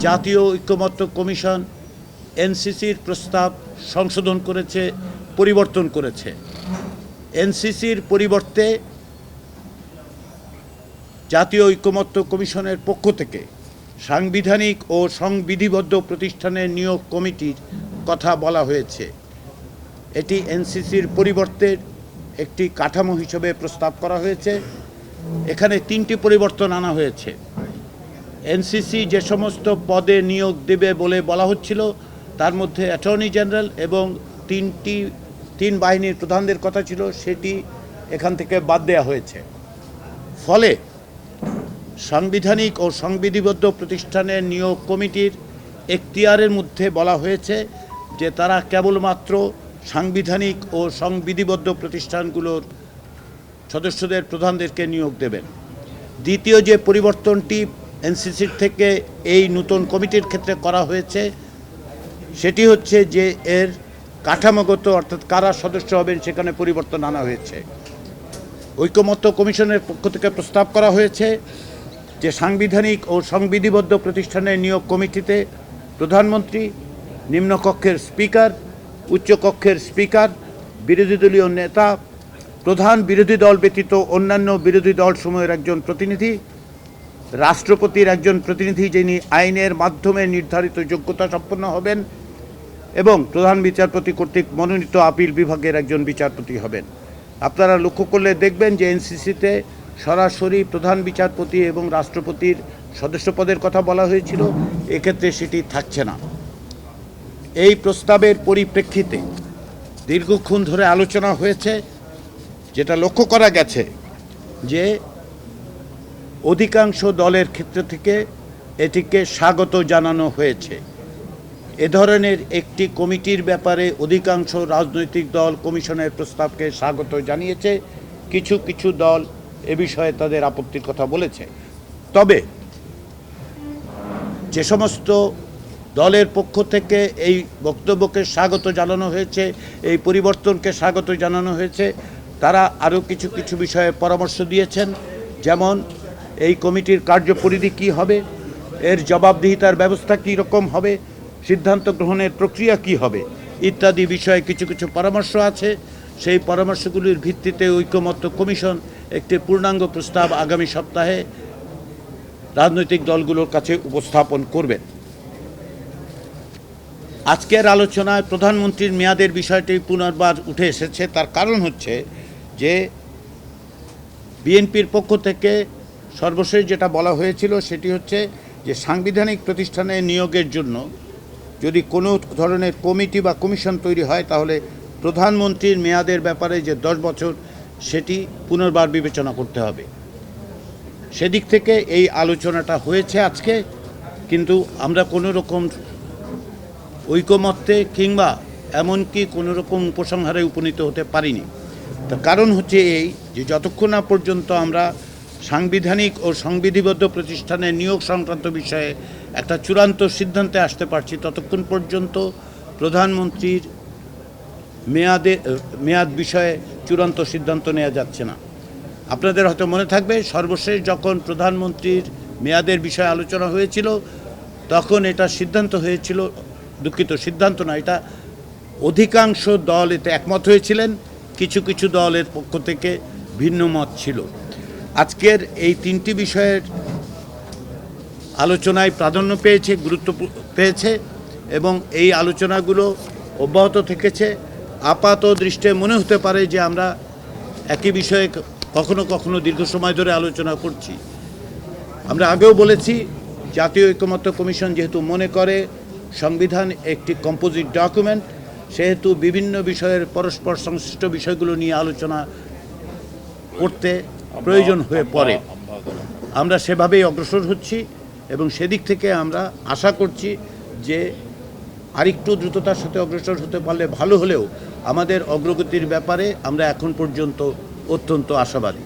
জাতীয় ঐক্যমত্য কমিশন এনসিসির প্রস্তাব সংশোধন করেছে, পরিবর্তন করেছে। এনসিসির পরিবর্তে জাতীয় ঐক্যমত্য কমিশনের পক্ষ থেকে সাংবিধানিক ও সংবিধিবদ্ধ প্রতিষ্ঠানের নিয়োগ কমিটির কথা বলা হয়েছে। এটি এনসিসির পরিবর্তে একটি কাঠামো হিসেবে প্রস্তাব করা হয়েছে। এখানে 3টি পরিবর্তন আনা হয়েছে। এনসিসি যে সমস্ত পদে নিয়োগ দেবে বলে বলা হচ্ছিল, তার মধ্যে অ্যাটর্নি জেনারেল এবং তিন বাহিনীর প্রধানদের কথা ছিল, সেটি এখান থেকে বাদ দেওয়া হয়েছে। ফলে সাংবিধানিক ও সংবিধিবদ্ধ প্রতিষ্ঠানের নিয়োগ কমিটির এখতিয়ারের মধ্যে বলা হয়েছে যে তারা কেবলমাত্র সাংবিধানিক ও সংবিধিবদ্ধ প্রতিষ্ঠানগুলোর সদস্যদের প্রধানদেরকে নিয়োগ দেবেন। দ্বিতীয় যে পরিবর্তনটি এনসিসির থেকে এই নতুন কমিটির ক্ষেত্রে করা হয়েছে, সেটি হচ্ছে যে এর কাঠামোগত অর্থাৎ কারা সদস্য হবেন সেখানে পরিবর্তন আনা হয়েছে। ঐকমত্য কমিশনের পক্ষ থেকে প্রস্তাব করা হয়েছে যে সাংবিধানিক ও সংবিধিবদ্ধ প্রতিষ্ঠানের নিয়োগ কমিটিতে প্রধানমন্ত্রী, নিম্নকক্ষের স্পিকার, উচ্চকক্ষের স্পিকার, বিরোধী দলীয় নেতা, প্রধান বিরোধী দল ব্যতীত অন্যান্য বিরোধী দলসমূহের একজন প্রতিনিধি, রাষ্ট্রপতির একজন প্রতিনিধি যিনি আইনের মাধ্যমে নির্ধারিত যোগ্যতা সম্পন্ন হবেন এবং প্রধান বিচারপতি কর্তৃক মনোনীত আপিল বিভাগের একজন বিচারপতি হবেন। আপনারা লক্ষ্য করলে দেখবেন যে এনসিসিতে সরাসরি প্রধান বিচারপতি এবং রাষ্ট্রপতির সদস্যপদের কথা বলা হয়েছিল, এক্ষেত্রে সেটি থাকছে না। এই প্রস্তাবের পরিপ্রেক্ষিতে দীর্ঘক্ষণ ধরে আলোচনা হয়েছে, যেটা লক্ষ্য করা গেছে যে অধিকাংশ দলের ক্ষেত্র থেকে এটিকে স্বাগত জানানো হয়েছে। এ ধরনের একটি কমিটির ব্যাপারে অধিকাংশ রাজনৈতিক দল কমিশনের প্রস্তাবকে স্বাগত জানিয়েছে। কিছু কিছু দল এ বিষয়ে তাদের আপত্তির কথা বলেছে। তবে যে সমস্ত দলের পক্ষ থেকে এই বক্তব্যকে স্বাগত জানানো হয়েছে, এই পরিবর্তনকে স্বাগত জানানো হয়েছে, তারা আরও কিছু কিছু বিষয়ে পরামর্শ দিয়েছেন। যেমন এই কমিটির কার্যপরিধি কী হবে, এর জবাবদিহিতার ব্যবস্থা কী রকম হবে, সিদ্ধান্ত গ্রহণের প্রক্রিয়া কী হবে ইত্যাদি বিষয়ে কিছু কিছু পরামর্শ আছে। সেই পরামর্শগুলির ভিত্তিতে ঐকমত্য কমিশন একটি পূর্ণাঙ্গ প্রস্তাব আগামী সপ্তাহে রাজনৈতিক দলগুলোর কাছে উপস্থাপন করবেন। আজকের আলোচনায় প্রধানমন্ত্রীর মেয়াদের বিষয়টি পুনর্বার উঠে এসেছে। তার কারণ হচ্ছে যে বিএনপির পক্ষ থেকে সর্বশেষ যেটা বলা হয়েছিল সেটি হচ্ছে যে সাংবিধানিক প্রতিষ্ঠানে নিয়োগের জন্য যদি কোনো ধরনের কমিটি বা কমিশন তৈরি হয়, তাহলে প্রধানমন্ত্রীর মেয়াদের ব্যাপারে যে 10 বছর সেটি পুনর্বার বিবেচনা করতে হবে। সেদিক থেকে এই আলোচনাটা হয়েছে আজকে, কিন্তু আমরা কোনো রকম ঐকমত্যে কিংবা এমনকি কোনো রকম উপসংহারে উপনীত হতে পারিনি। তার কারণ হচ্ছে এই যে যতক্ষণ না পর্যন্ত আমরা সাংবিধানিক ও সংবিধিবদ্ধ প্রতিষ্ঠানের নিয়োগ সংক্রান্ত বিষয়ে একটা চূড়ান্ত সিদ্ধান্তে আসতে পারছি, ততক্ষণ পর্যন্ত প্রধানমন্ত্রীর মেয়াদ বিষয়ে চূড়ান্ত সিদ্ধান্ত নেওয়া যাচ্ছে না। আপনাদের হয়তো মনে থাকবে, সর্বশেষ যখন প্রধানমন্ত্রীর মেয়াদের বিষয়ে আলোচনা হয়েছিল, তখন এটা সিদ্ধান্ত হয়েছিল, দুঃখিত সিদ্ধান্ত না, এটা অধিকাংশ দল এতে একমত হয়েছিলেন, কিছু কিছু দলের পক্ষ থেকে ভিন্ন মত ছিল। আজকের এই 3টি বিষয়ের আলোচনায় প্রাধান্য পেয়েছে, গুরুত্ব পেয়েছে এবং এই আলোচনাগুলো অব্যাহত থেকেছে। আপাত দৃষ্টে মনে হতে পারে যে আমরা একই বিষয়ে কখনো কখনো দীর্ঘ সময় ধরে আলোচনা করছি। আমরা আগেও বলেছি, জাতীয় ঐকমত্য কমিশন যেহেতু মনে করে সংবিধান একটি কম্পোজিট ডকুমেন্ট, সেহেতু বিভিন্ন বিষয়ের পরস্পর সংশ্লিষ্ট বিষয়গুলো নিয়ে আলোচনা করতে প্রয়োজন হয়ে পড়ে। আমরা সেভাবেই অগ্রসর হচ্ছি এবং সেদিক থেকে আমরা আশা করছি যে আরেকটু দ্রুততার সাথে অগ্রসর হতে পারলে ভালো হলেও আমাদের অগ্রগতির ব্যাপারে আমরা এখন পর্যন্ত অত্যন্ত আশাবাদী।